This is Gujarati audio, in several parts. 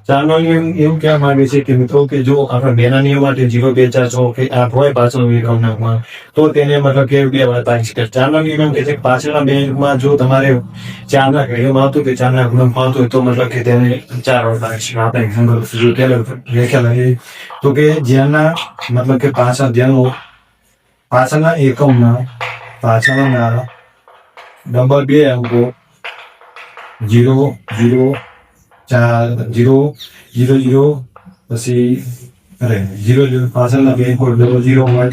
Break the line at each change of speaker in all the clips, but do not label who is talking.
ચારનો નિયમ એવું કહેવા માંગે છે કે મિત્રો કે જો આપણે બેના નિયમ માટે 0, 2, 4, 6 કે 8 હોય પાછળનો એક અંકમાં તો તેને મતલબ કે બે વાર પાડી શકે. ચારનો નિયમ એમ કહે છે કે પાછળના બે અંકમાં જો તમારે ચારના ઘડીઓમાં આવતું કે ચારના ગુણનમાં આવતું હોય તો મતલબ કે તેને 4 વાર પાડી શકે. આપણે એક્ઝામ્પલ જો લખેલા છે તો કે જેના મતલબ કે પાછળના એકમના પાછળના નંબર બે અંકો 0, 0, 4, 0, 0, 0 પછી 0, 0 પાછળના બે અંકો 0 હોય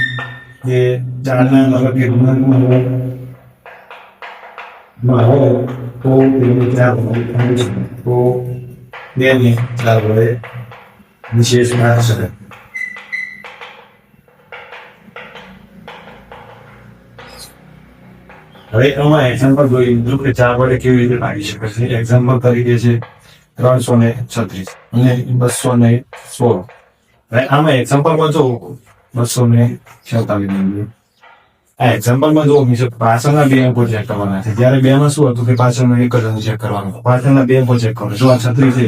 એ ચારના મતલબ કે ગુણનમાં હોય તો તેને 4 હોય તો બે ને 4 વડે વિશેષ નાખી શકાય. હવે એમાં એક્ઝામ્પલ જોઈએ કે 4 વડે કેવી રીતે ભાગી શકે છે. એક્ઝામ્પલ તરીકે છે 336 અને 216. હવે આમાં એક્ઝામ્પલમાં જો 246 આ એક્ઝામ્પલમાં જો પાછળના બે અંકો ચેક કરવાના છે. જ્યારે બે માં શું હતું કે પાછળનો એક જ અંક ચેક કરવાનો, પાછળના બે અંકો ચેક કરવાનો. જો આ 36 છે,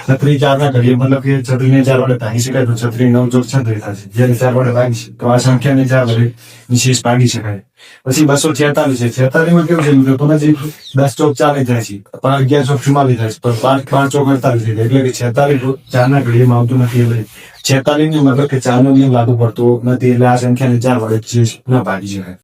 36 4 ના ઘડીએ મતલબ કે 36 ને 4 વડે ભાગી શકાય તો 36 9 ચોક 36 થશે. જ્યારે 4 વડે ભાગી તો આ સંખ્યાને 4 વડે વિશેષ ભાગી શકાય. પછી 246 છે. 46 માં કેવું છે મિત્રો, તમે જે 10 ચોક 40 થાય છે, 11 ચોક 44 થાય છે, પણ 5 ચોક 48 થાય છે. એટલે કે 46 4 ના ઘડીએમાં આવતું નથી. એટલે 46 ની મતલબ કે 4 નો નિયમ લાગુ પડતો નથી. એટલે આ સંખ્યાને 4 વડે વિશેષ ન ભાગી શકાય.